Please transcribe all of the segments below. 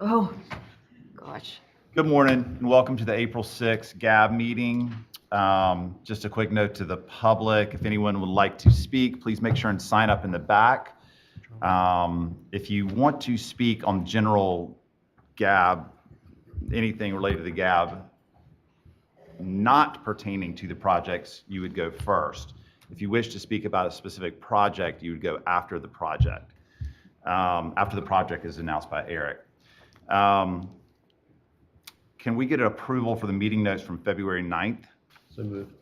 Oh, gosh. Good morning and welcome to the April 6th GAB meeting. Just a quick note to the public, if anyone would like to speak, please make sure and sign up in the back. If you want to speak on general GAB, anything related to the GAB, not pertaining to the projects, you would go first. If you wish to speak about a specific project, you would go after the project is announced by Eric. Can we get an approval for the meeting notes from February 9th? So moved.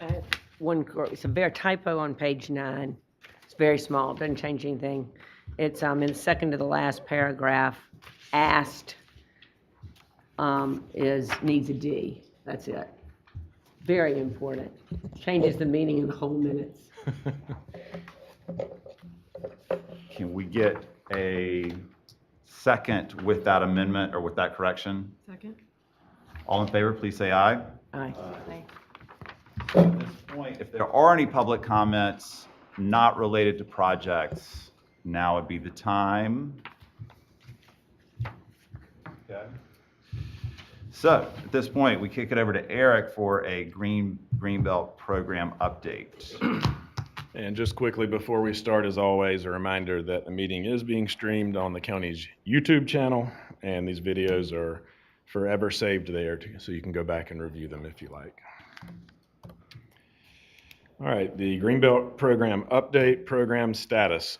It's a bare typo on page 9. It's very small, doesn't change anything. It's in the second to the last paragraph. Asked needs a D. That's it. Very important. Changes the meaning in the whole minutes. Can we get a second with that amendment or with that correction? Second. All in favor, please say aye. Aye. At this point, if there are any public comments not related to projects, now would be the time. Okay. So at this point, we kick it over to Eric for a Greenbelt program update. And just quickly before we start, as always, a reminder that the meeting is being streamed on the county's YouTube channel, and these videos are forever saved there, so you can go back and review them if you like. All right, the Greenbelt program update, program status.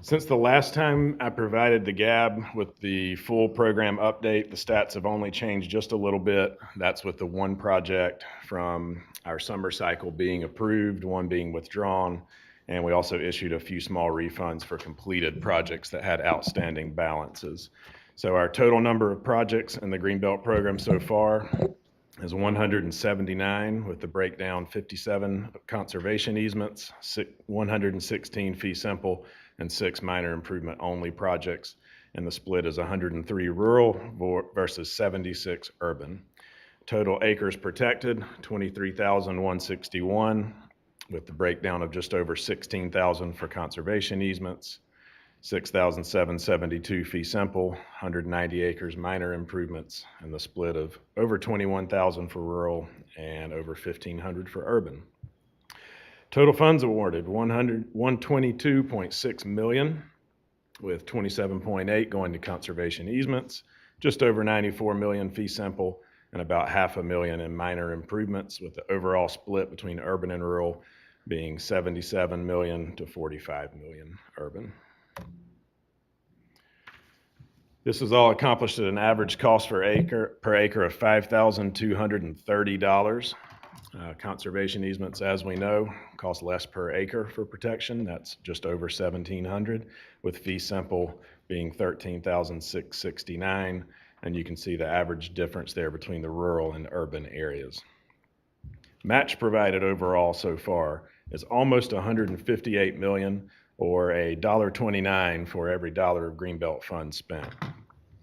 Since the last time I provided the GAB with the full program update, the stats have only changed just a little bit. That's with the one project from our summer cycle being approved, one being withdrawn, and we also issued a few small refunds for completed projects that had outstanding balances. So our total number of projects in the Greenbelt program so far is 179, with the breakdown 57 conservation easements, 116 fee simple, and 6 minor improvement only projects, and the split is 103 rural versus 76 urban. Total acres protected, 23,161, with the breakdown of just over 16,000 for conservation easements, 6,772 fee simple, 190 acres minor improvements, and the split of over 21,000 for rural and over 1,500 for urban. Total funds awarded, 122.6 million, with 27.8 going to conservation easements, just over 94 million fee simple, and about $500,000 in minor improvements, with the overall split between urban and rural being 77 million to 45 million urban. This is all accomplished at an average cost per acre of $5,230. Conservation easements, as we know, cost less per acre for protection. That's just over $1,700, with fee simple being $13,669, and you can see the average difference there between the rural and urban areas. Match provided overall so far is almost $158 million, or $1.29 for every dollar of Greenbelt funds spent.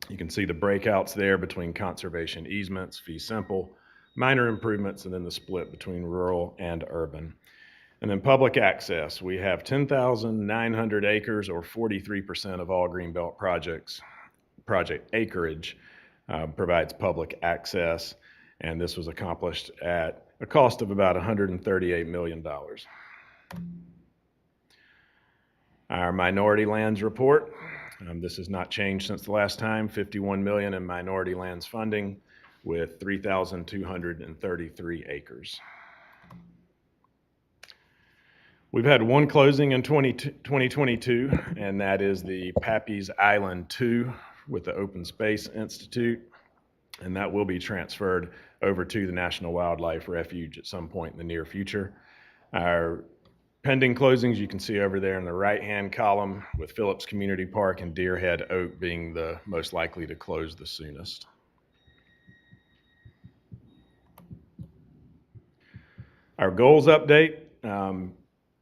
You can see the breakouts there between conservation easements, fee simple, minor improvements, and then the split between rural and urban. And then public access, we have 10,900 acres, or 43% of all Greenbelt project acreage provides public access, and this was accomplished at a cost of about $138 million. Our minority lands report, this has not changed since the last time, 51 million in minority lands funding with 3,233 acres. We've had one closing in 2022, and that is the Pappy's Island 2 with the Open Space Institute, and that will be transferred over to the National Wildlife Refuge at some point in the near future. Our pending closings you can see over there in the right-hand column, with Phillips Community Park and Deerhead Oak being the most likely to close the soonest. Our goals update,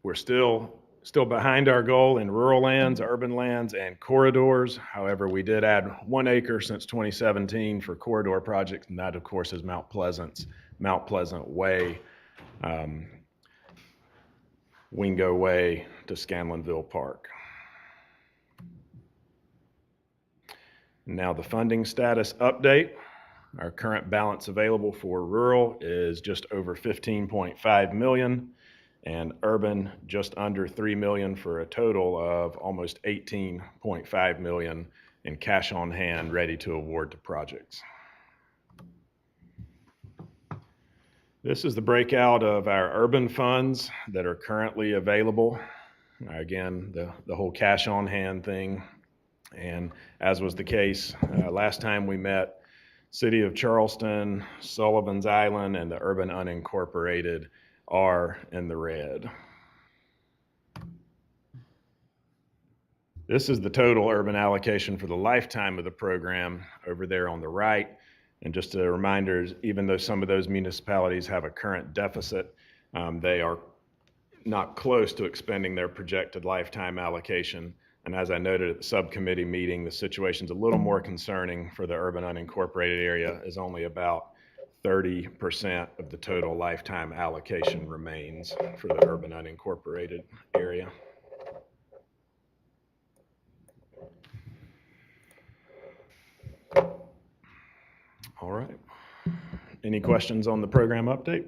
we're still behind our goal in rural lands, urban lands, and corridors. However, we did add 1 acre since 2017 for corridor projects, and that, of course, is Mount Pleasant Way, Wingo Way to Scanlonville Park. Now the funding status update. Our current balance available for rural is just over 15.5 million, and urban just under 3 million, for a total of almost 18.5 million in cash on hand ready to award to projects. This is the breakout of our urban funds that are currently available. Again, the whole cash on hand thing. And as was the case last time we met, City of Charleston, Sullivan's Island, and the urban unincorporated are in the red. This is the total urban allocation for the lifetime of the program over there on the right. And just a reminder, even though some of those municipalities have a current deficit, they are not close to expending their projected lifetime allocation. And as I noted at the subcommittee meeting, the situation's a little more concerning for the urban unincorporated area, as only about 30% of the total lifetime allocation remains for the urban unincorporated area. All right. Any questions on the program update?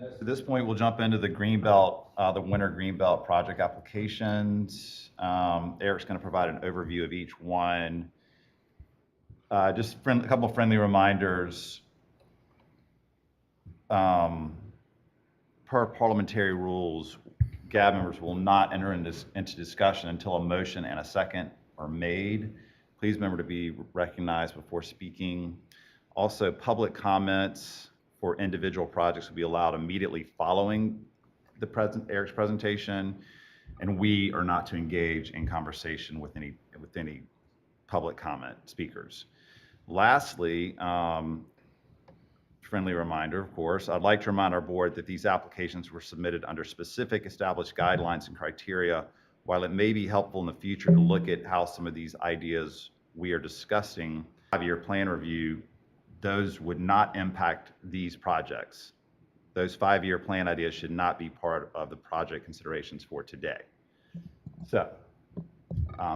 At this point, we'll jump into the Greenbelt, the winter Greenbelt project applications. Eric's going to provide an overview of each one. Just a couple of friendly reminders. Per parliamentary rules, GAB members will not enter into discussion until a motion and a second are made. Please remember to be recognized before speaking. Also, public comments for individual projects will be allowed immediately following Eric's presentation, and we are not to engage in conversation with any public comment speakers. Lastly, friendly reminder, of course, I'd like to remind our board that these applications were submitted under specific established guidelines and criteria. While it may be helpful in the future to look at how some of these ideas we are discussing, 5-year plan review, those would not impact these projects. Those 5-year plan ideas should not be part of the project considerations for today. So,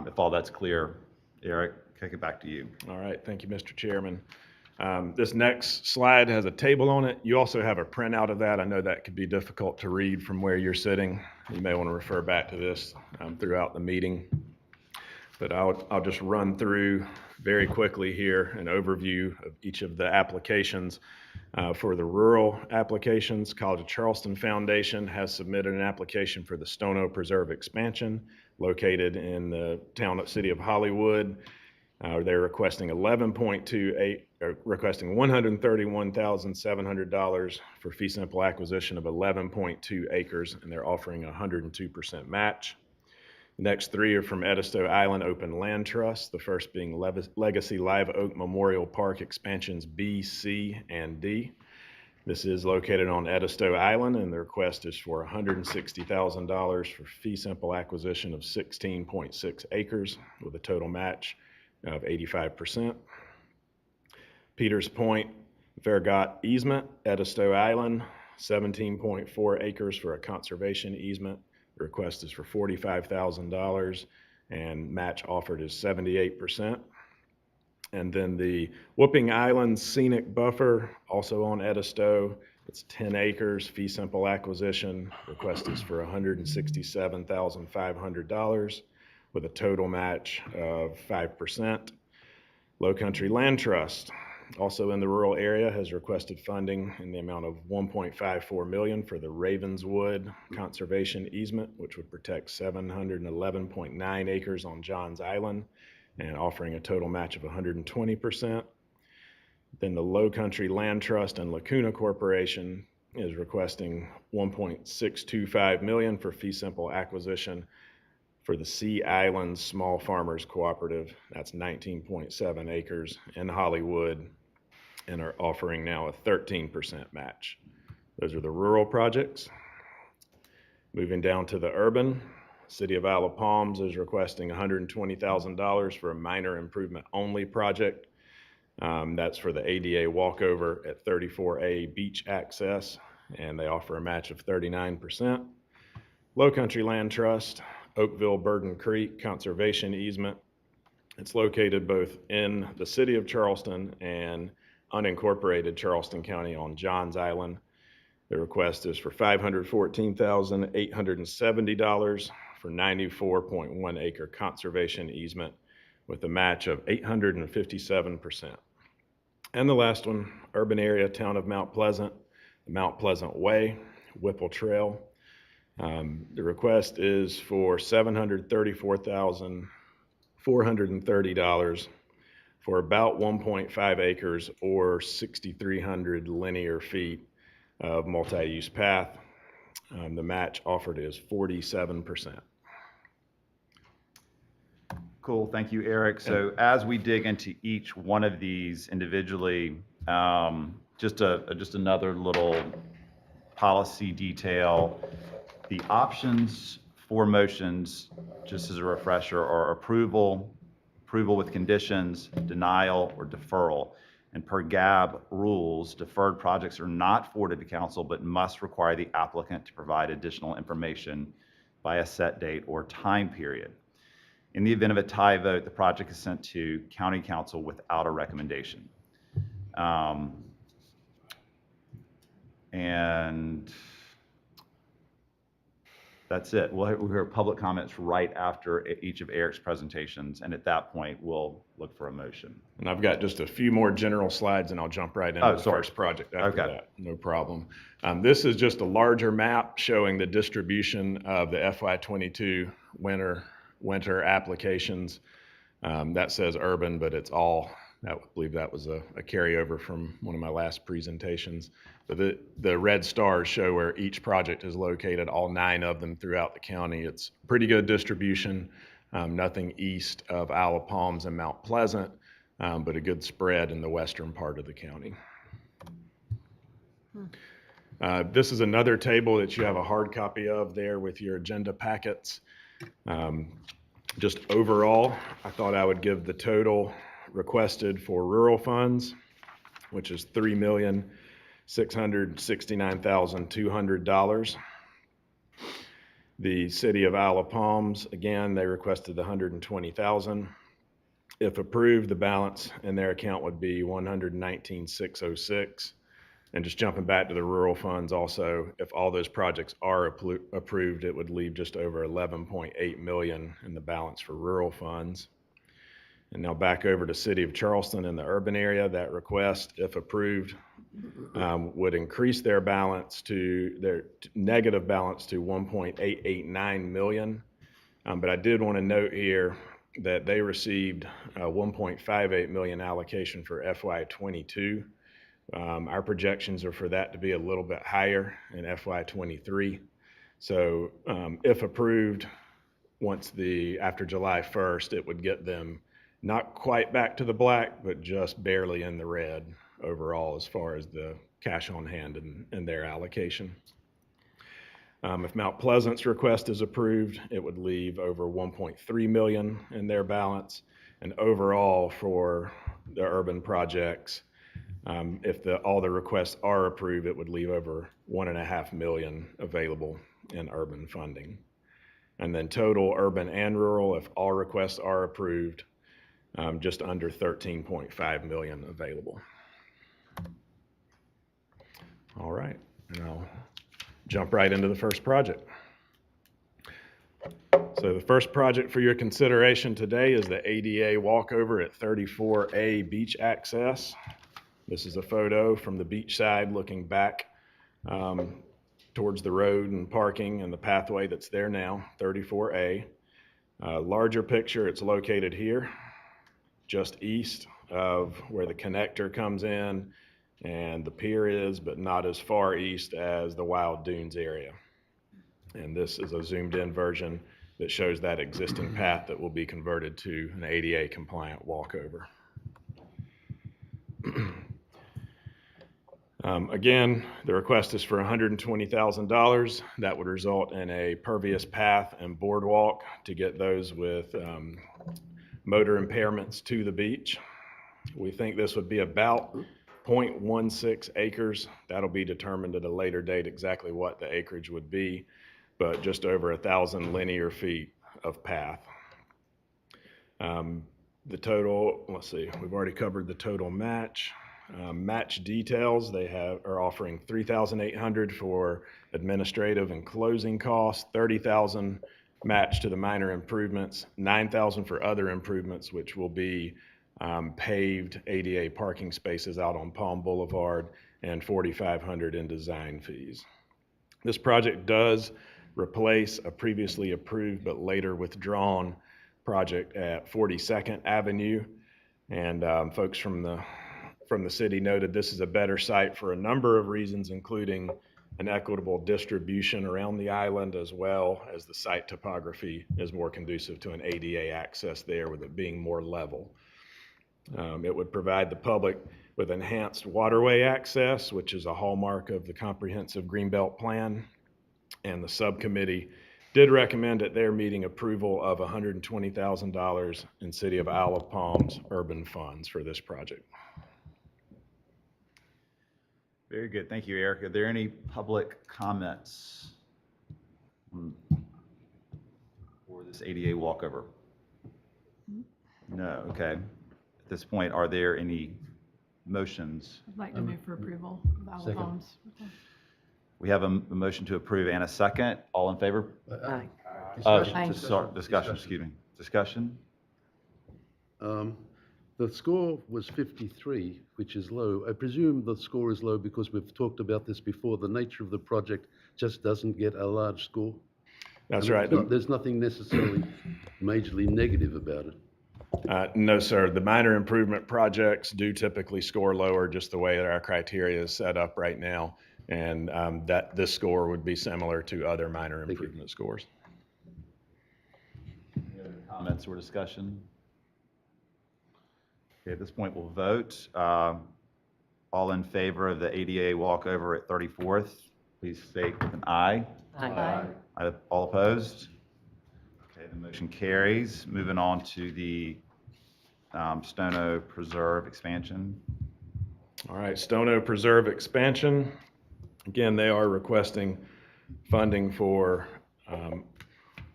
if all that's clear, Eric, kick it back to you. All right, thank you, Mr. Chairman. This next slide has a table on it. You also have a printout of that. I know that could be difficult to read from where you're sitting. You may want to refer back to this throughout the meeting. But I'll just run through very quickly here an overview of each of the applications. For the rural applications, College of Charleston Foundation has submitted an application for the Stono Preserve expansion located in the city of Hollywood. They're requesting requesting $131,700 for fee simple acquisition of 11.2 acres, and they're offering a 102% match. The next three are from Edisto Island Open Land Trust, the first being Legacy Live Oak Memorial Park Expansions B, C, and D. This is located on Edisto Island, and the request is for $160,000 for fee simple acquisition of 16.6 acres with a total match of 85%. Peters Point, Vergot Easement, Edisto Island, 17.4 acres for a conservation easement. The request is for $45,000 and match offered is 78%. And then the Whooping Island Scenic Buffer, also on Edisto, it's 10 acres, fee simple acquisition. Request is for $167,500 with a total match of 5%. Low Country Land Trust, also in the rural area, has requested funding in the amount of $1.54 million for the Ravenswood Conservation Easement, which would protect 711.9 acres on Johns Island and offering a total match of 120%. Then the Low Country Land Trust and Lacuna Corporation is requesting $1.625 million for fee simple acquisition for the Sea Island Small Farmers Cooperative. That's 19.7 acres in Hollywood and are offering now a 13% match. Those are the rural projects. Moving down to the urban, City of Isle of Palms is requesting $120,000 for a minor improvement only project. That's for the ADA Walkover at 34A Beach Access, and they offer a match of 39%. Low Country Land Trust Oakville Burden Creek Conservation Easement. It's located both in the city of Charleston and unincorporated Charleston County on Johns Island. The request is for $514,870 for 94.1 acre conservation easement with a match of 857%. And the last one, urban area, town of Mount Pleasant, the Mount Pleasant Way, Whipple Trail. The request is for $734,430 for about 1.5 acres or 6,300 linear feet of multi-use path. The match offered is 47%. Cool, thank you, Eric. So as we dig into each one of these individually, just another little policy detail. The options for motions, just as a refresher, are approval with conditions, denial, or deferral. And per GAB rules, deferred projects are not forwarded to council, but must require the applicant to provide additional information by a set date or time period. In the event of a tie vote, the project is sent to county council without a recommendation. And that's it. We'll hear public comments right after each of Eric's presentations, and at that point, we'll look for a motion. And I've got just a few more general slides, and I'll jump right into the first project after that. No problem. This is just a larger map showing the distribution of the FY22 winter applications. That says urban, but it's all, I believe that was a carryover from one of my last presentations. But the red stars show where each project is located, all 9 of them throughout the county. It's pretty good distribution, nothing east of Isle of Palms and Mount Pleasant, but a good spread in the western part of the county. This is another table that you have a hard copy of there with your agenda packets. Just overall, I thought I would give the total requested for rural funds, which is $3,669,200. The city of Isle of Palms, again, they requested $120,000. If approved, the balance in their account would be $119,606. And just jumping back to the rural funds also, if all those projects are approved, it would leave just over 11.8 million in the balance for rural funds. And now back over to City of Charleston in the urban area, that request, if approved, would increase their balance to their negative balance to 1.889 million. But I did want to note here that they received a 1.58 million allocation for FY22. Our projections are for that to be a little bit higher in FY23. So if approved, after July 1st, it would get them not quite back to the black, but just barely in the red overall as far as the cash on hand and their allocation. If Mount Pleasant's request is approved, it would leave over 1.3 million in their balance. And overall for the urban projects, if all the requests are approved, it would leave over 1.5 million available in urban funding. And then total urban and rural, if all requests are approved, just under 13.5 million available. All right, and I'll jump right into the first project. So the first project for your consideration today is the ADA walkover at 34A Beach Access. This is a photo from the beach side looking back towards the road and parking and the pathway that's there now, 34A. Larger picture, it's located here, just east of where the connector comes in and the pier is, but not as far east as the Wild Dunes area. And this is a zoomed in version that shows that existing path that will be converted to an ADA compliant walkover. Again, the request is for $120,000. That would result in a pervious path and boardwalk to get those with motor impairments to the beach. We think this would be about 0.16 acres. That'll be determined at a later date exactly what the acreage would be, but just over 1,000 linear feet of path. The total, let's see, we've already covered the total match. Match details, are offering $3,800 for administrative and closing costs, $30,000 match to the minor improvements, $9,000 for other improvements, which will be paved ADA parking spaces out on Palm Boulevard, and $4,500 in design fees. This project does replace a previously approved but later withdrawn project at 42nd Avenue. And folks from the city noted this is a better site for a number of reasons, including an equitable distribution around the island, as well as the site topography is more conducive to an ADA access there, with it being more level. It would provide the public with enhanced waterway access, which is a hallmark of the comprehensive Greenbelt plan. And the subcommittee did recommend at their meeting approval of $120,000 in City of Isle of Palms urban funds for this project. Very good. Thank you, Eric. Are there any public comments for this ADA walkover? No. Okay. At this point, are there any motions? I'd like to move for approval of Isle of Second. Palms. We have a motion to approve and a second. All in favor? Aye. Discussion, excuse me. Discussion? The score was 53, which is low. I presume the score is low because we've talked about this before. The nature of the project just doesn't get a large score. That's And right. there's nothing necessarily majorly negative about it. No, sir. The minor improvement projects do typically score lower, just the way that our criteria is set up right now. And that this score would be similar to other minor improvement scores. Any other comments or discussion? Okay, at this point, we'll vote. All in favor of the ADA walkover at 34th, please state with an aye. Aye. All opposed? Okay, the motion carries. Moving on to the Stono Preserve expansion. All right, Stono Preserve expansion. Again, they are requesting funding for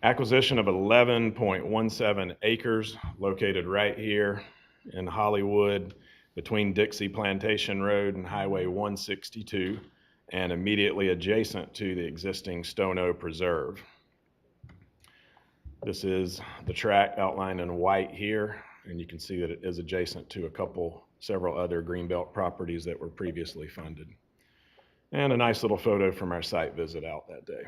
acquisition of 11.17 acres located right here in Hollywood between Dixie Plantation Road and Highway 162, and immediately adjacent to the existing Stono Preserve. This is the tract outlined in white here, and you can see that it is adjacent to several other Greenbelt properties that were previously funded. And a nice little photo from our site visit out that day.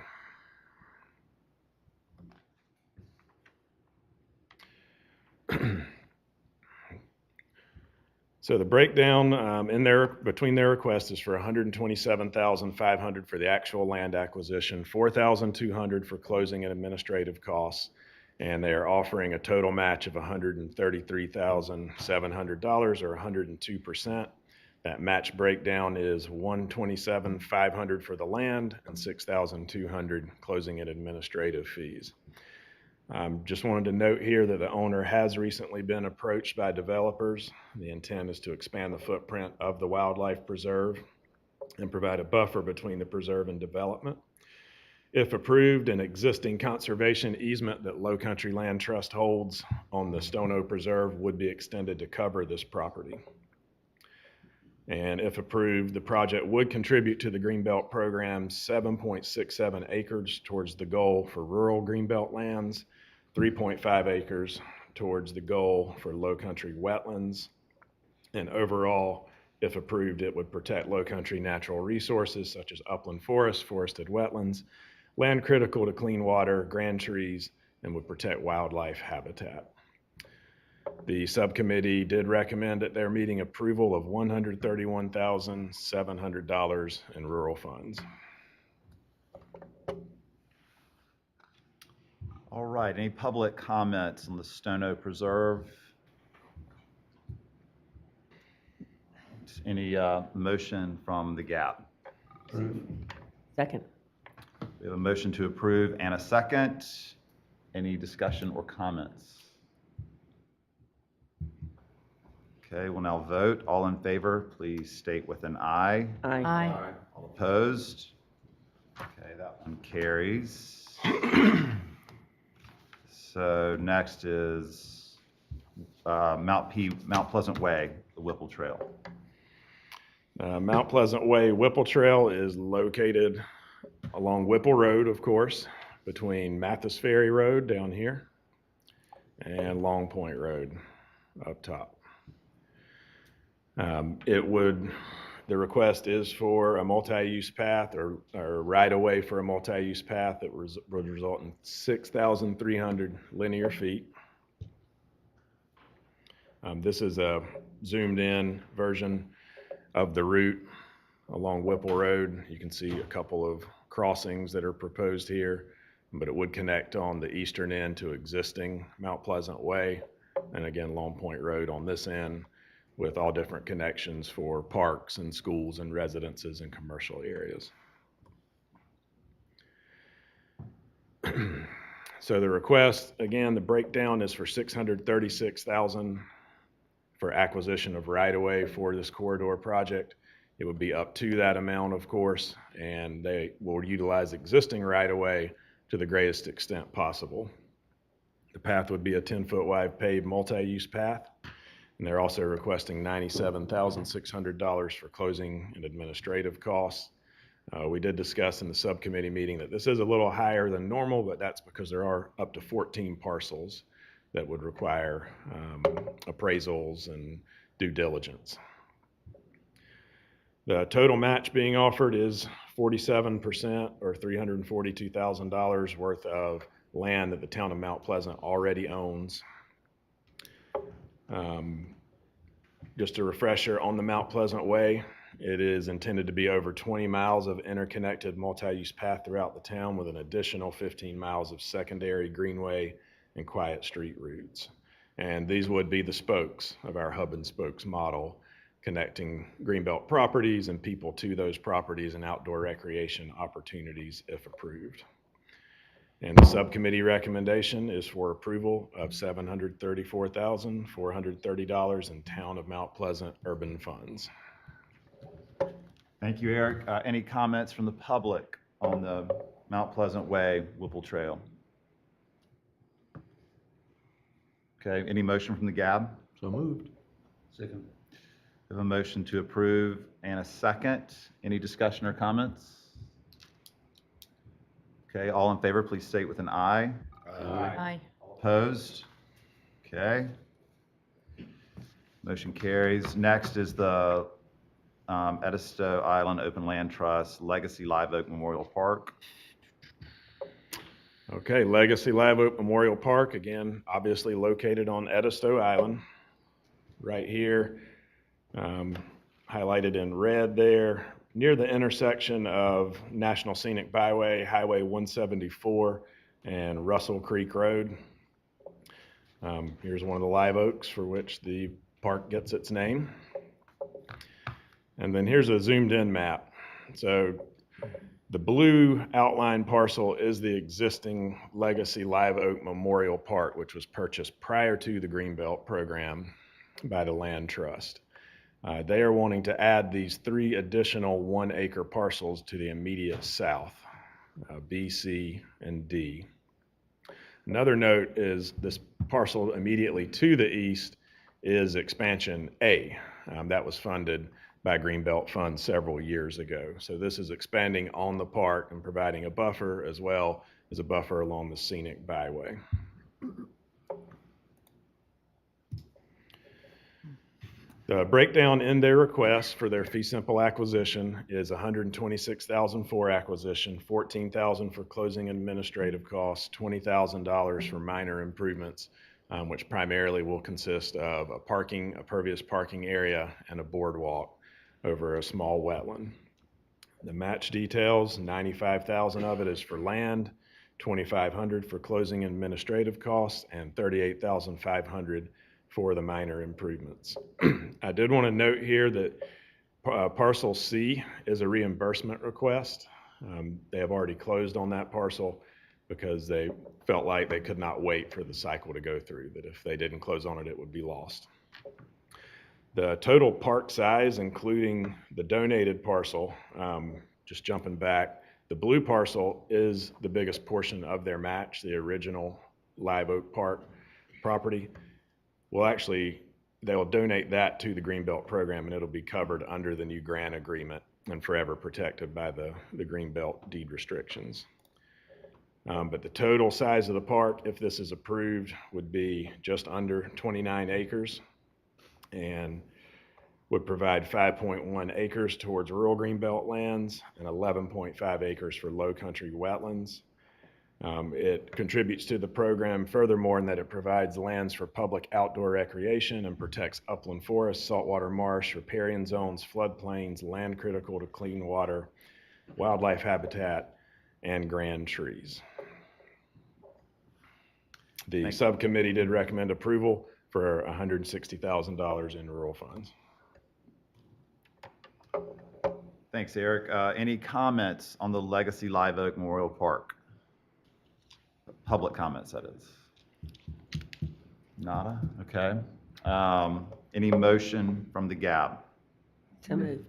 So the breakdown between their requests is for $127,500 for the actual land acquisition, $4,200 for closing and administrative costs, and they are offering a total match of $133,700 or 102%. That match breakdown is $127,500 for the land and $6,200 closing and administrative fees. Just wanted to note here that the owner has recently been approached by developers. The intent is to expand the footprint of the wildlife preserve and provide a buffer between the preserve and development. If approved, an existing conservation easement that Low Country Land Trust holds on the Stono Preserve would be extended to cover this property. And if approved, the project would contribute to the Greenbelt program's 7.67 acres towards the goal for rural Greenbelt lands, 3.5 acres towards the goal for low country wetlands. And overall, if approved, it would protect low country natural resources such as upland forests, forested wetlands, land critical to clean water, grand trees, and would protect wildlife habitat. The subcommittee did recommend at their meeting approval of $131,700 in rural funds. All right, any public comments on the Stono Preserve? Any motion from the GAP? Second. We have a motion to approve and a second. Any discussion or comments? Okay, we'll now vote. All in favor, please state with an aye. Aye. All opposed? Okay, that one carries. So next is Mount Pleasant Way, the Whipple Trail. Mount Pleasant Way Whipple Trail is located along Whipple Road, of course, between Mathis Ferry Road down here and Long Point Road up top. The request is for a multi-use path or right-of-way for a multi-use path that would result in 6,300 linear feet. This is a zoomed-in version of the route along Whipple Road. You can see a couple of crossings that are proposed here, but it would connect on the eastern end to existing Mount Pleasant Way, and again, Long Point Road on this end, with all different connections for parks and schools and residences and commercial areas. So the request, again, the breakdown is for $636,000 for acquisition of right-of-way for this corridor project. It would be up to that amount, of course, and they will utilize existing right-of-way to the greatest extent possible. The path would be a 10-foot wide paved multi-use path, and they're also requesting $97,600 for closing and administrative costs. We did discuss in the subcommittee meeting that this is a little higher than normal, but that's because there are up to 14 parcels that would require appraisals and due diligence. The total match being offered is 47% or $342,000 worth of land that the town of Mount Pleasant already owns. Just a refresher on the Mount Pleasant Way, it is intended to be over 20 miles of interconnected multi-use path throughout the town with an additional 15 miles of secondary greenway and quiet street routes. And these would be the spokes of our hub and spokes model, connecting Greenbelt properties and people to those properties and outdoor recreation opportunities if approved. And the subcommittee recommendation is for approval of $734,430 in Town of Mount Pleasant urban funds. Thank you, Eric. Any comments from the public on the Mount Pleasant Way Whipple Trail? Okay, any motion from the GAB? So moved. Second. We have a motion to approve and a second. Any discussion or comments? Okay, all in favor, please state with an aye. Aye. Opposed? Okay. Motion carries. Next is the Edisto Island Open Land Trust Legacy Live Oak Memorial Park. Okay, Legacy Live Oak Memorial Park, again, obviously located on Edisto Island, right here, highlighted in red there, near the intersection of National Scenic Byway, Highway 174, and Russell Creek Road. Here's one of the live oaks for which the park gets its name. And then here's a zoomed in map. So the blue outline parcel is the existing Legacy Live Oak Memorial Park, which was purchased prior to the Greenbelt program by the Land Trust. They are wanting to add these 3 additional 1-acre parcels to the immediate south, B, C, and D. Another note is this parcel immediately to the east is Expansion A. That was funded by Greenbelt funds several years ago. So this is expanding on the park and providing a buffer as well as a buffer along the Scenic Byway. The breakdown in their request for their fee simple acquisition is $126,000 for acquisition, $14,000 for closing administrative costs, $20,000 for minor improvements, which primarily will consist of a pervious parking area and a boardwalk over a small wetland. The match details, $95,000 of it is for land, $2,500 for closing administrative costs, and $38,500 for the minor improvements. I did want to note here that parcel C is a reimbursement request. They have already closed on that parcel because they felt like they could not wait for the cycle to go through, that if they didn't close on it, it would be lost. The total park size, including the donated parcel, just jumping back, the blue parcel is the biggest portion of their match, the original Live Oak Park property. Well, actually, they'll donate that to the Greenbelt program, and it'll be covered under the new grant agreement and forever protected by the Greenbelt deed restrictions. But the total size of the park, if this is approved, would be just under 29 acres and would provide 5.1 acres towards rural Greenbelt lands and 11.5 acres for low country wetlands. It contributes to the program furthermore in that it provides lands for public outdoor recreation and protects upland forests, saltwater marsh, riparian zones, floodplains, land critical to clean water, wildlife habitat, and grand trees. The subcommittee did recommend approval for $160,000 in rural funds. Thanks, Eric. Any comments on the Legacy Live Oak Memorial Park? Public comments, that is. Nada? Okay. Any motion from the GAB? So moved.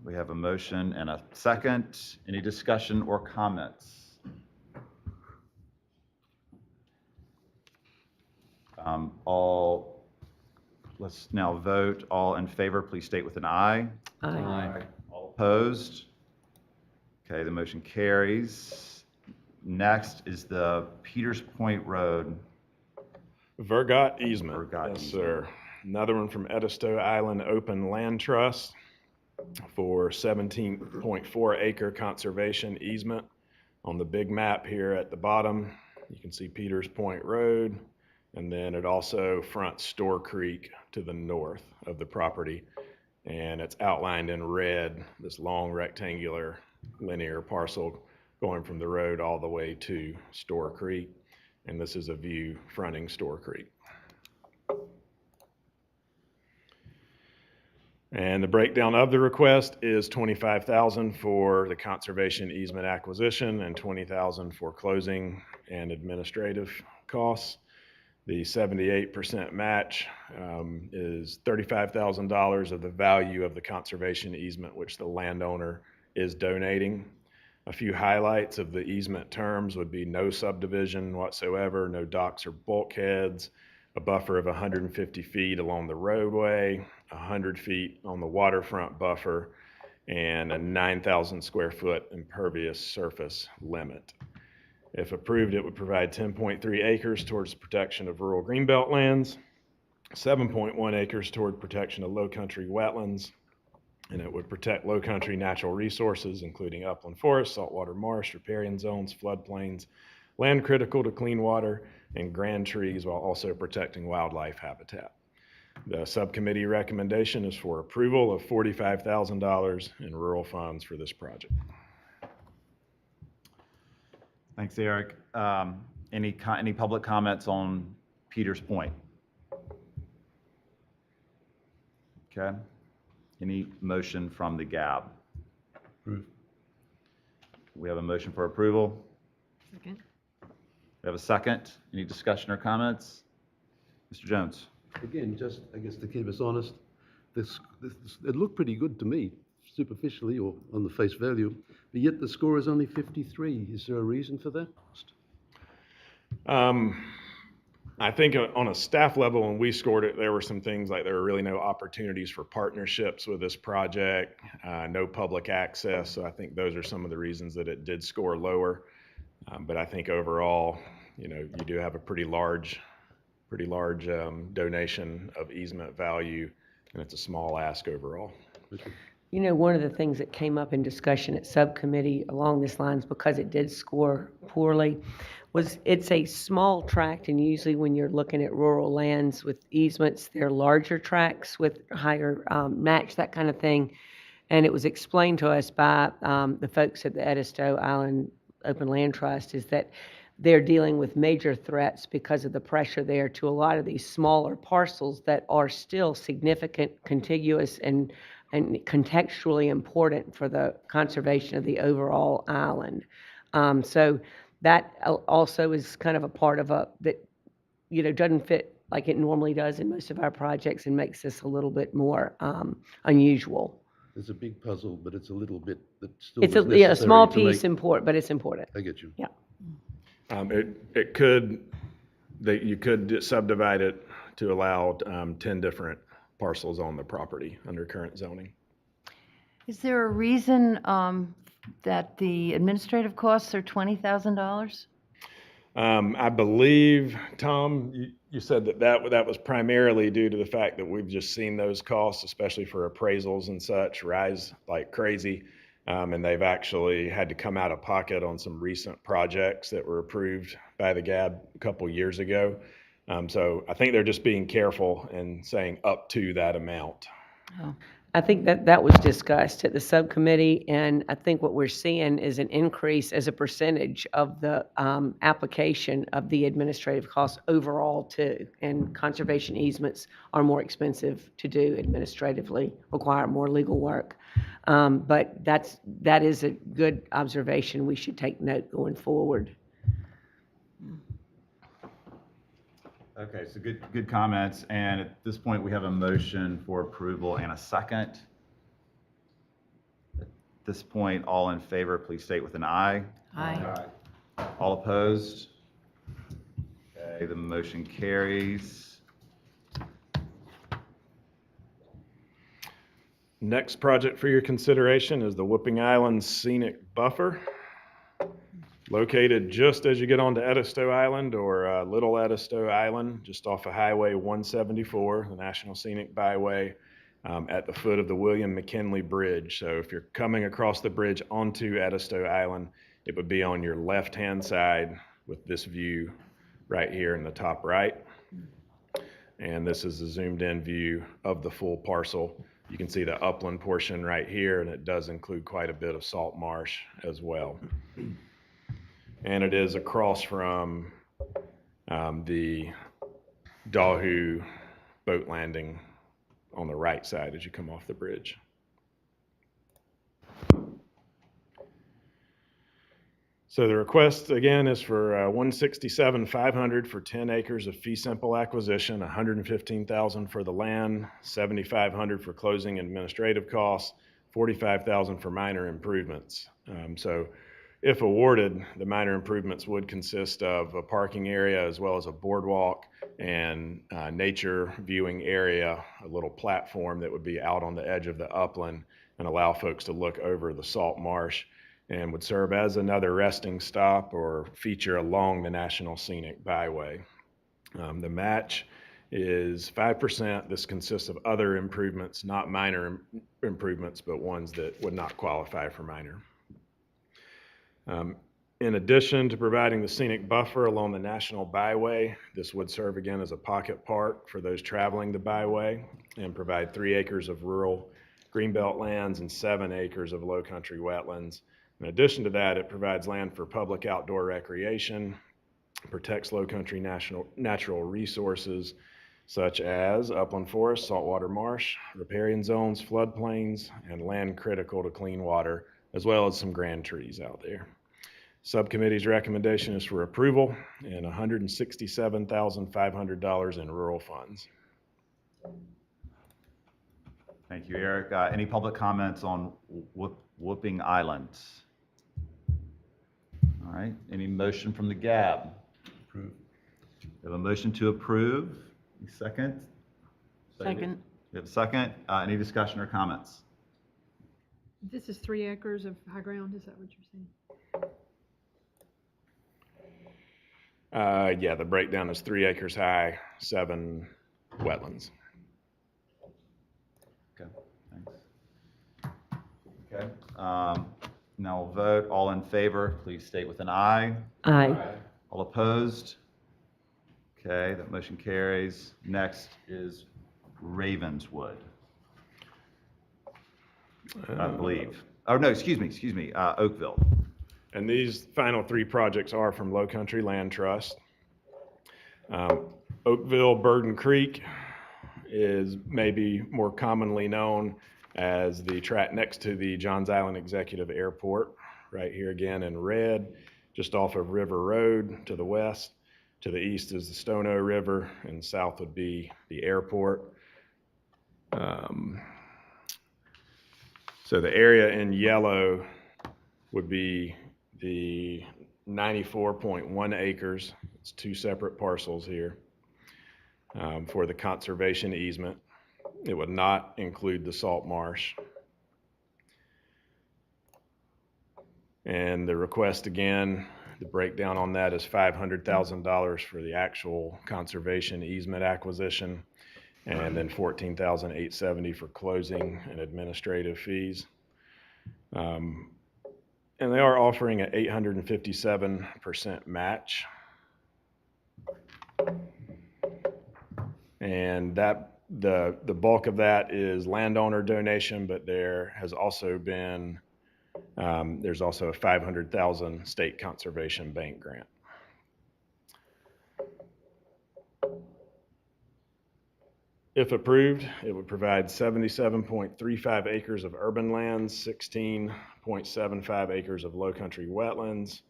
We have a motion and a second. Any discussion or comments? Let's now vote. All in favor, please state with an aye. Aye. All opposed? Okay, the motion carries. Next is the Peters Point Road. Vergot easement. Vergot Yes, easement. sir. Another one from Edisto Island Open Land Trust for 17.4 acre conservation easement. On the big map here at the bottom, you can see Peters Point Road, and then it also fronts Store Creek to the north of the property. And it's outlined in red, this long rectangular linear parcel going from the road all the way to Store Creek. And this is a view fronting Store Creek. And the breakdown of the request is $25,000 for the conservation easement acquisition and $20,000 for closing and administrative costs. The 78% match is $35,000 of the value of the conservation easement, which the landowner is donating. A few highlights of the easement terms would be no subdivision whatsoever, no docks or bulkheads, a buffer of 150 feet along the roadway, 100 feet on the waterfront buffer, and a 9,000 square foot impervious surface limit. If approved, it would provide 10.3 acres towards protection of rural greenbelt lands, 7.1 acres toward protection of low country wetlands, and it would protect low country natural resources, including upland forests, saltwater marsh, riparian zones, floodplains, land critical to clean water, and grand trees, while also protecting wildlife habitat. The subcommittee recommendation is for approval of $45,000 in rural funds for this project. Thanks, Eric. Any public comments on Peters Point? Okay. Any motion from the GAB? Approve. We have a motion for approval. Second. We have a second. Any discussion or comments? Mr. Jones? Again, just, I guess, to keep us honest, it looked pretty good to me, superficially or on the face value, but yet the score is only 53. Is there a reason for that? I think on a staff level, when we scored it, there were some things like there were really no opportunities for partnerships with this project, no public access. So I think those are some of the reasons that it did score lower. But I think overall, you do have a pretty large donation of easement value, and it's a small ask overall. One of the things that came up in discussion at subcommittee along this lines, because it did score poorly, was it's a small tract, and usually when you're looking at rural lands with easements, they're larger tracts with higher match, that kind of thing. And it was explained to us by the folks at the Edisto Island Open Land Trust is that they're dealing with major threats because of the pressure there to a lot of these smaller parcels that are still significant, contiguous, and contextually important for the conservation of the overall island. So that also is kind of a part of that, doesn't fit like it normally does in most of our projects and makes this a little bit more unusual. It's a big puzzle, but it's a little bit that still It's is a necessary small to piece, make- important, but it's important. I get you. Yeah. It could, that you could subdivide it to allow 10 different parcels on the property under current zoning. Is there a reason that the administrative costs are $20,000? I believe, Tom, you said that was primarily due to the fact that we've just seen those costs, especially for appraisals and such, rise like crazy. And they've actually had to come out of pocket on some recent projects that were approved by the GAB a couple years ago. So I think they're just being careful and saying up to that amount. Oh. I think that was discussed at the subcommittee, and I think what we're seeing is an increase as a percentage of the application of the administrative costs overall too. And conservation easements are more expensive to do administratively, require more legal work. But that is a good observation. We should take note going forward. Okay, so good comments. And at this point, we have a motion for approval and a second. At this point, all in favor, please state with an aye. Aye. All opposed? Okay, the motion carries. Next project for your consideration is the Whipping Island Scenic Buffer. Located just as you get onto Edisto Island or Little Edisto Island, just off of Highway 174, the National Scenic Byway, at the foot of the William McKinley Bridge. So if you're coming across the bridge onto Edisto Island, it would be on your left-hand side with this view right here in the top right. And this is a zoomed-in view of the full parcel. You can see the upland portion right here, and it does include quite a bit of salt marsh as well. And it is across from the Dahu boat landing on the right side as you come off the bridge. So the request again is for $167,500 for 10 acres of fee simple acquisition, $115,000 for the land, $7,500 for closing and administrative costs, $45,000 for minor improvements. So if awarded, the minor improvements would consist of a parking area as well as a boardwalk and nature viewing area, a little platform that would be out on the edge of the upland and allow folks to look over the salt marsh, and would serve as another resting stop or feature along the National Scenic Byway. The match is 5%. This consists of other improvements, not minor improvements, but ones that would not qualify for minor. In addition to providing the scenic buffer along the National Byway, this would serve again as a pocket park for those traveling the byway and provide 3 acres of rural greenbelt lands and 7 acres of low country wetlands. In addition to that, it provides land for public outdoor recreation, protects low country natural resources such as upland forest, saltwater marsh, riparian zones, floodplains, and land critical to clean water, as well as some grand trees out there. Subcommittee's recommendation is for approval and $167,500 in rural funds. Thank you, Eric. Any public comments on Whipping Island? All right, any motion from the GAB? Approve. We have a motion to approve. Any second? Second. We have a second. Any discussion or comments? This is 3 acres of high ground, is that what you're saying? Yeah, the breakdown is 3 acres high, 7 wetlands. Okay, thanks. Okay, now we'll vote. All in favor, please state with an aye. Aye. All opposed? Okay, that motion carries. Next is Ravenswood, I believe. Oh, no, excuse me, Oakville. And these final 3 projects are from Low Country Land Trust. Oakville Burden Creek is maybe more commonly known as the tract next to the Johns Island Executive Airport, right here again in red, just off of River Road to the west. To the east is the Stono River, and south would be the airport. So the area in yellow would be the 94.1 acres. It's two separate parcels here for the conservation easement. It would not include the salt marsh. And the request again, the breakdown on that is $500,000 for the actual conservation easement acquisition, and then $14,870 for closing and administrative fees. And they are offering an 857% match. And that the bulk of that is landowner donation, but there has also been there's also a $500,000 state conservation bank grant. If approved, it would provide 77.35 acres of urban lands, 16.75 acres of low country wetlands,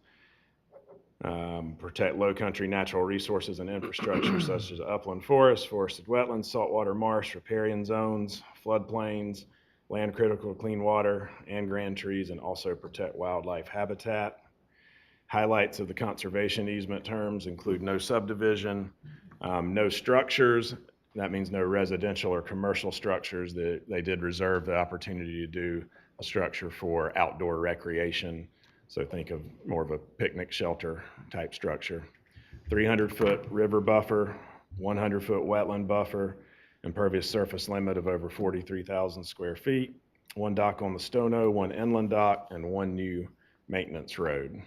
protect low country natural resources and infrastructure such as upland forests, forested wetlands, saltwater marsh, riparian zones, floodplains, land critical clean water, and grand trees, and also protect wildlife habitat. Highlights of the conservation easement terms include no subdivision, no structures. That means no residential or commercial structures. They did reserve the opportunity to do a structure for outdoor recreation. So think of more of a picnic shelter type structure. 300-foot river buffer, 100-foot wetland buffer, impervious surface limit of over 43,000 square feet, one dock on the Stono, one inland dock, and one new maintenance road.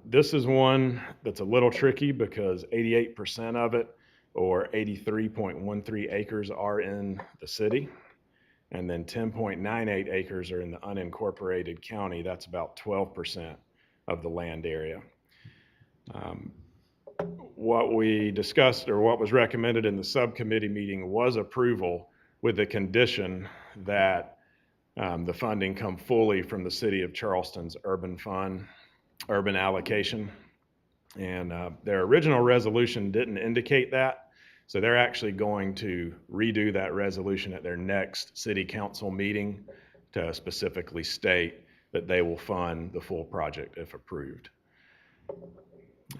This is one that's a little tricky because 88% of it, or 83.13 acres, are in the city, and then 10.98 acres are in the unincorporated county. That's about 12% of the land area. What we discussed, or what was recommended in the subcommittee meeting, was approval with the condition that the funding come fully from the City of Charleston's urban fund, urban allocation. And their original resolution didn't indicate that. So they're actually going to redo that resolution at their next city council meeting to specifically state that they will fund the full project if approved.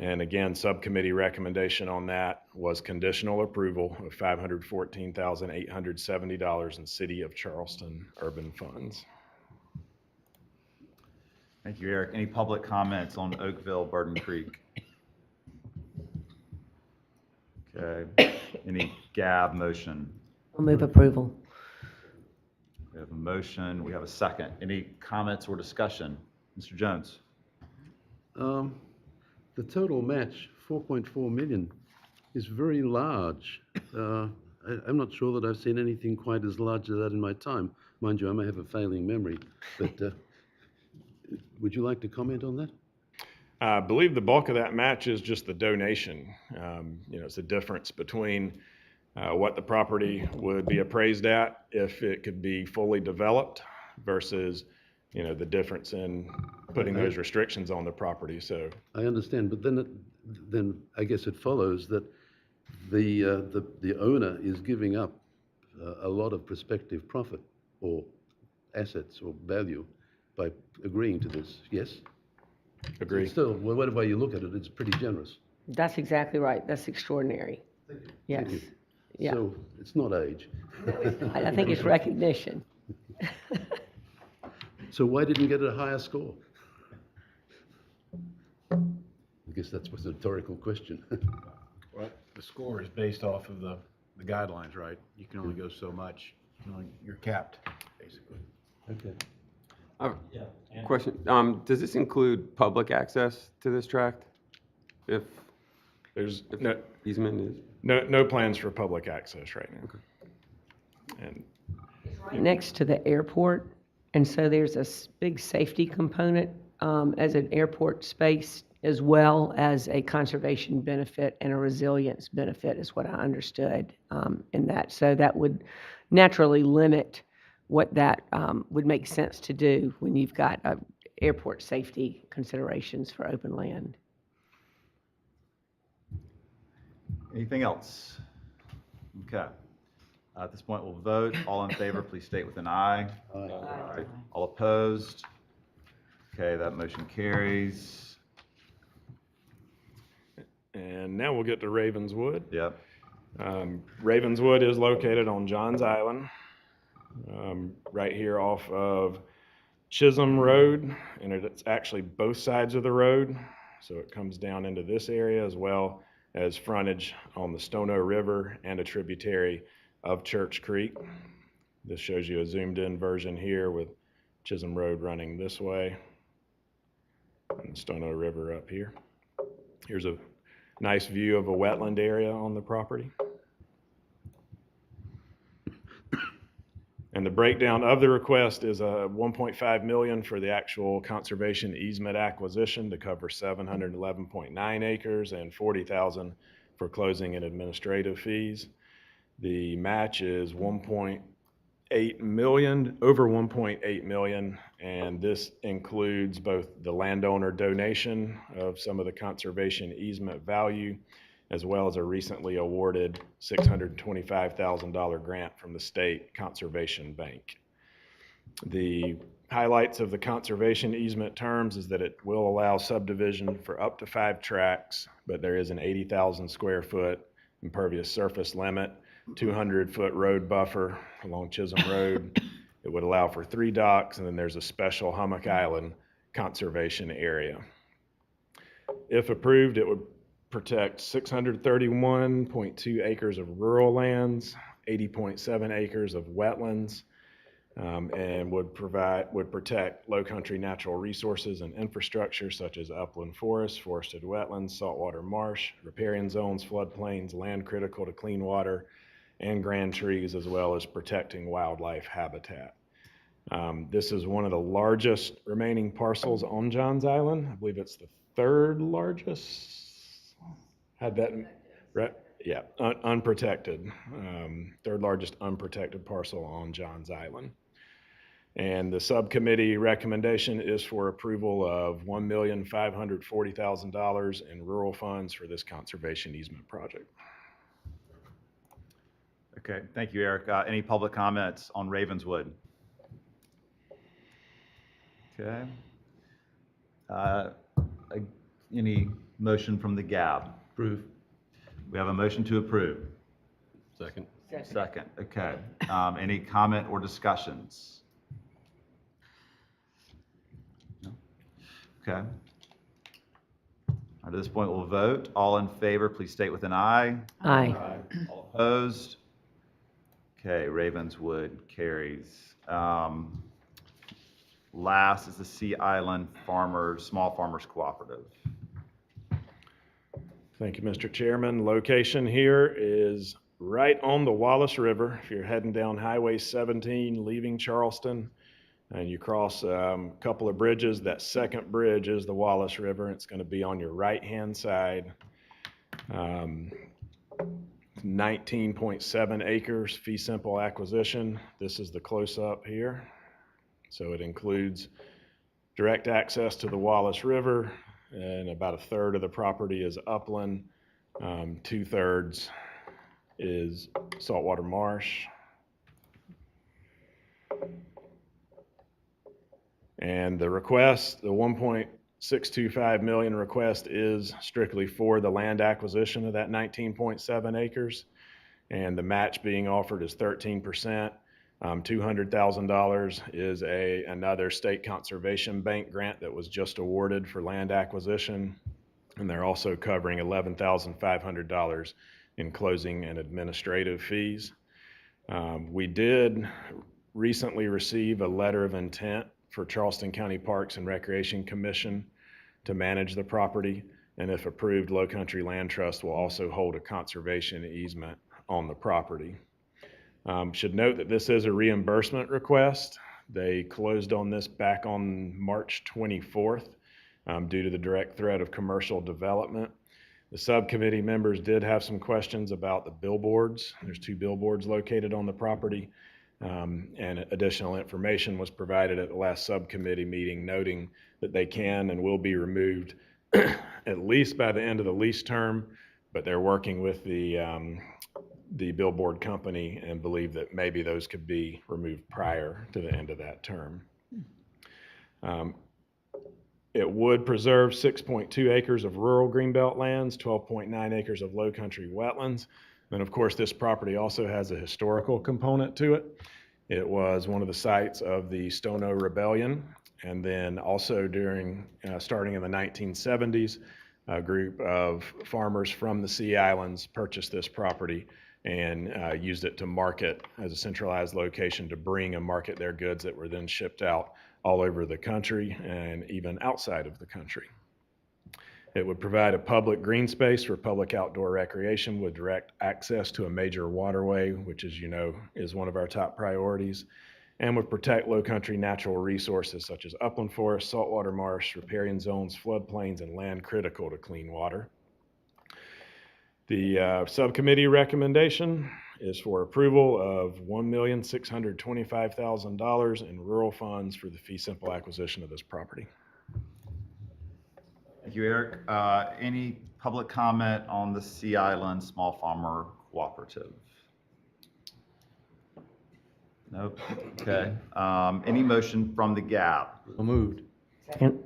And again, subcommittee recommendation on that was conditional approval of $514,870 in City of Charleston urban funds. Thank you, Eric. Any public comments on Oakville, Burden Creek? Okay. Any GAB motion? I'll move approval. We have a motion. We have a second. Any comments or discussion? Mr. Jones? The total match, 4.4 million, is very large. I'm not sure that I've seen anything quite as large as that in my time. Mind you, I may have a failing memory, but would you like to comment on that? I believe the bulk of that match is just the donation. It's the difference between what the property would be appraised at if it could be fully developed versus, the difference in putting those restrictions on the property. So I understand, but then I guess it follows that the owner is giving up a lot of prospective profit or assets or value by agreeing to this. Yes. agree. Still, whatever way you look at it, it's pretty generous. That's exactly right. That's extraordinary. Yes. Thank you. Yeah. So it's not age. I think it's recognition. So why didn't you get a higher score? I guess that's a rhetorical question. Well, the score is based off of the guidelines, right? You can only go so much. You're capped, basically. Okay. Question, does this include public access to this tract? If There's easement is? no plans for public access right now. And Right next to the airport, and so there's a big safety component as an airport space, as well as a conservation benefit and a resilience benefit, is what I understood in that. So that would naturally limit what that would make sense to do when you've got airport safety considerations for open land. Anything else? Okay. At this point, we'll vote. All in favor, please state with an aye. Aye. All opposed? Okay, that motion carries. And now we'll get to Ravenswood. Yep. Ravenswood is located on Johns Island, right here off of Chisholm Road, and it's actually both sides of the road. So it comes down into this area as well as frontage on the Stono River and a tributary of Church Creek. This shows you a zoomed in version here with Chisholm Road running this way and the Stono River up here. Here's a nice view of a wetland area on the property. And the breakdown of the request is $1.5 million for the actual conservation easement acquisition to cover 711.9 acres and $40,000 for closing and administrative fees. The match is 1.8 million, over 1.8 million, and this includes both the landowner donation of some of the conservation easement value, as well as a recently awarded $625,000 grant from the State Conservation Bank. The highlights of the conservation easement terms is that it will allow subdivision for up to 5 tracts, but there is an 80,000 square foot impervious surface limit, 200-foot road buffer along Chisholm Road. It would allow for 3 docks, and then there's a special hummock island conservation area. If approved, it would protect 631.2 acres of rural lands, 80.7 acres of wetlands, and would protect low country natural resources and infrastructure such as upland forests, forested wetlands, saltwater marsh, riparian zones, floodplains, land critical to clean water, and grand trees, as well as protecting wildlife habitat. This is one of the largest remaining parcels on Johns Island. I believe it's the 3rd largest. Had that, right? Yeah, unprotected. 3rd largest unprotected parcel on Johns Island. And the subcommittee recommendation is for approval of $1,540,000 in rural funds for this conservation easement project. Okay, thank you, Eric. Any public comments on Ravenswood? Okay. Any motion from the GAB? Approve. We have a motion to approve. Second. Second, okay. Any comment or discussions? No? Okay. At this point, we'll vote. All in favor, please state with an aye. Aye. All opposed? Okay, Ravenswood carries. Last is the Sea Island Small Farmers Cooperative. Thank you, Mr. Chairman. Location here is right on the Wallace River. If you're heading down Highway 17, leaving Charleston, and you cross a couple of bridges, that second bridge is the Wallace River. It's going to be on your right-hand side. 19.7 acres, fee simple acquisition. This is the close-up here. So it includes direct access to the Wallace River, and about 1/3 of the property is upland. 2/3 is saltwater marsh. And the request, the $1.625 million request, is strictly for the land acquisition of that 19.7 acres. And the match being offered is 13%. $200,000 is another state conservation bank grant that was just awarded for land acquisition. And they're also covering $11,500 in closing and administrative fees. We did recently receive a letter of intent for Charleston County Parks and Recreation Commission to manage the property. And if approved, Low Country Land Trust will also hold a conservation easement on the property. Should note that this is a reimbursement request. They closed on this back on March 24th due to the direct threat of commercial development. The subcommittee members did have some questions about the billboards. There's 2 billboards located on the property, and additional information was provided at the last subcommittee meeting noting that they can and will be removed at least by the end of the lease term, but they're working with the billboard company and believe that maybe those could be removed prior to the end of that term. It would preserve 6.2 acres of rural Greenbelt lands, 12.9 acres of low country wetlands. And of course, this property also has a historical component to it. It was one of the sites of the Stono Rebellion. And then also starting in the 1970s, a group of farmers from the Sea Islands purchased this property and used it to market as a centralized location to bring and market their goods that were then shipped out all over the country and even outside of the country. It would provide a public green space for public outdoor recreation with direct access to a major waterway, which, as you know, is one of our top priorities, and would protect low country natural resources such as upland forests, saltwater marsh, riparian zones, floodplains, and land critical to clean water. The subcommittee recommendation is for approval of $1,625,000 in rural funds for the fee simple acquisition of this property. Thank you, Eric. Any public comment on the Sea Island Small Farmer Cooperative? Nope. Okay. Any motion from the GAB? So moved. Second.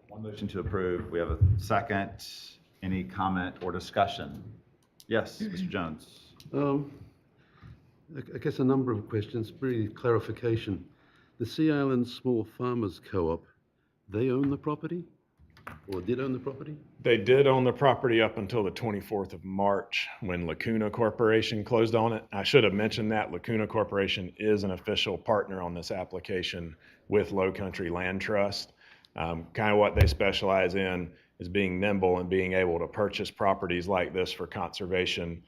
One motion to approve. We have a second. Any comment or discussion? Yes, Mr. Jones. I guess a number of questions, really clarification. The Sea Island Small Farmers Co-op, they own the property? Or did own the property? They did own the property up until the 24th of March when Lacuna Corporation closed on it. I should have mentioned that Lacuna Corporation is an official partner on this application with Low Country Land Trust. Kind of what they specialize in is being nimble and being able to purchase properties like this for conservation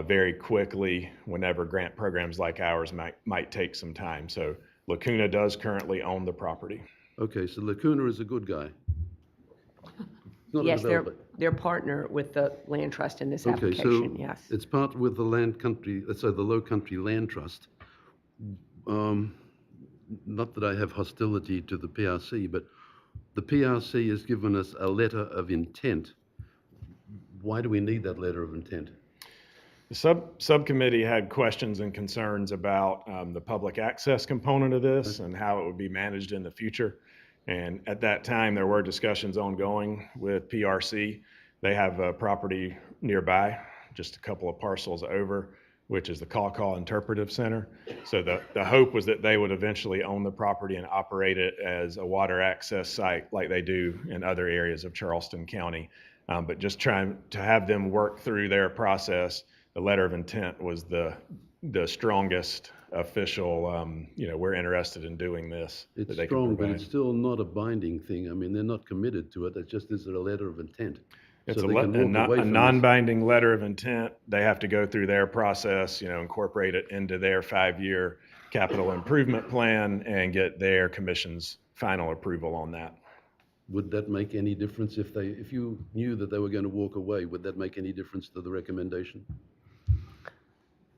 very quickly whenever grant programs like ours might take some time. So Lacuna does currently own the property. Okay, so Lacuna is a good guy. Not a Yes, developer. they're partner with the land trust in this Okay, so application, yes. it's part with the land country, so the Low Country Land Trust. Not that I have hostility to the PRC, but the PRC has given us a letter of intent. Why do we need that letter of intent? The subcommittee had questions and concerns about the public access component of this and how it would be managed in the future. And at that time, there were discussions ongoing with PRC. They have a property nearby, just a couple of parcels over, which is the Caw Interpretive Center. So the hope was that they would eventually own the property and operate it as a water access site like they do in other areas of Charleston County. But just trying to have them work through their process, the letter of intent was the strongest official, we're interested in doing this. It's that they can strong, but provide. it's still not a binding thing. I mean, they're not committed to it. It's just, is it a letter of intent? It's So a they can walk away a from this. non-binding letter of intent. They have to go through their process, incorporate it into their 5-year capital improvement plan and get their commission's final approval on that. Would that make any difference if you knew that they were going to walk away? Would that make any difference to the recommendation?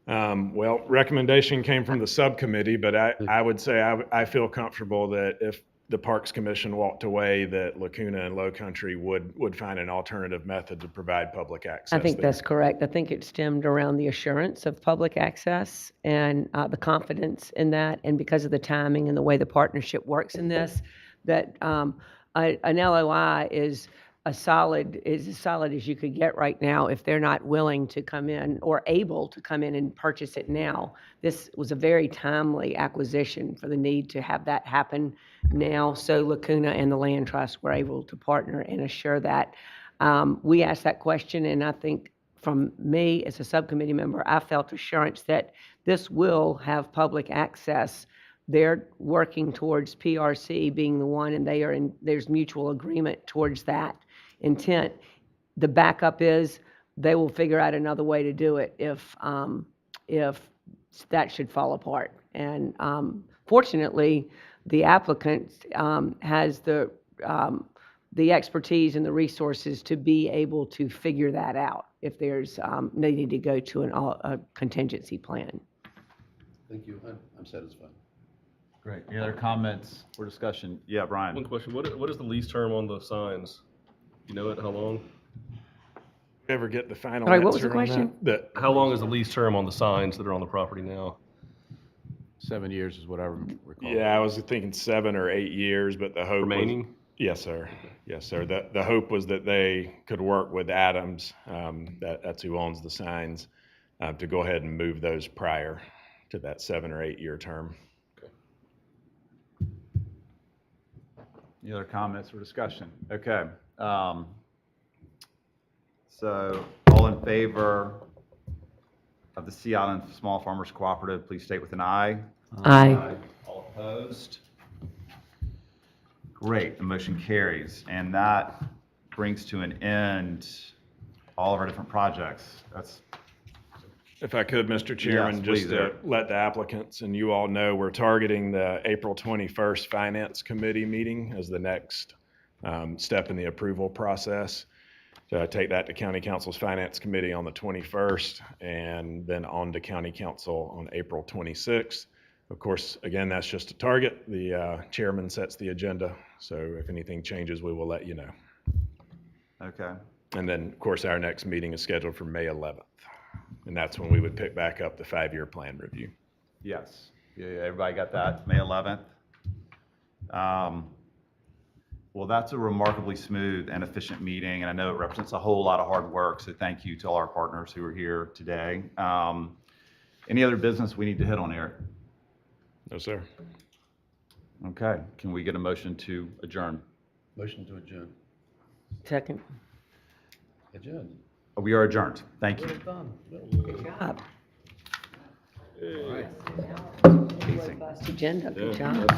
Well, recommendation came from the subcommittee, but I would say I feel comfortable that if the Parks Commission walked away, that Lacuna and Low Country would find an alternative method to provide public access. I think there. that's correct. I think it stemmed around the assurance of public access and the confidence in that. And because of the timing and the way the partnership works in this, that an LOI is as solid as you could get right now if they're not willing to come in or able to come in and purchase it now. This was a very timely acquisition for the need to have that happen now. So Lacuna and the Land Trust were able to partner and assure that. We asked that question, and I think from me as a subcommittee member, I felt assurance that this will have public access. They're working towards PRC being the one, and there's mutual agreement towards that intent. The backup is they will figure out another way to do it if that should fall apart. And fortunately, the applicant has the expertise and the resources to be able to figure that out if there's needing to go to a contingency plan. Thank you. I'm satisfied. Great. Any other comments or discussion? Yeah, Brian. One question, what is the lease term on the signs? You know it, how long? Ever get the final Sorry, what was answer the on question? that? How long is the lease term on the signs that are on the property now? 7 years is what I recall. Yeah, I was thinking 7 or 8 years, but the hope was, Remaining? Yes, sir. Yes, sir. The hope was that they could work with Adams, that's who owns the signs, to go ahead and move those prior to that 7 or 8 year term. Any other comments or discussion? Okay. So all in favor of the Sea Island Small Farmers Cooperative, please state with an aye. Aye. All opposed? Great, the motion carries. And that brings to an end all of our different projects. That's, If I could, Mr. Chairman, Yes, just please, to Eric. let the applicants and you all know, we're targeting the April 21st Finance Committee meeting as the next step in the approval process. So I take that to County Council's Finance Committee on the 21st and then on to County Council on April 26th. Of course, again, that's just a target. The chairman sets the agenda. So if anything changes, we will let you know. okay. And then, of course, our next meeting is scheduled for May 11th. And that's when we would pick back up the 5-year plan review. Yes. Yeah, everybody got that, May 11th? Well, that's a remarkably smooth and efficient meeting, and I know it represents a whole lot of hard work, so thank you to all our partners who are here today. Any other business we need to hit on, Eric? No, sir. Okay, can we get a motion to adjourn? Motion to adjourn. Second. Adjourn. We are adjourned. Thank you. Well done. Good job. Amazing. Agenda, good job.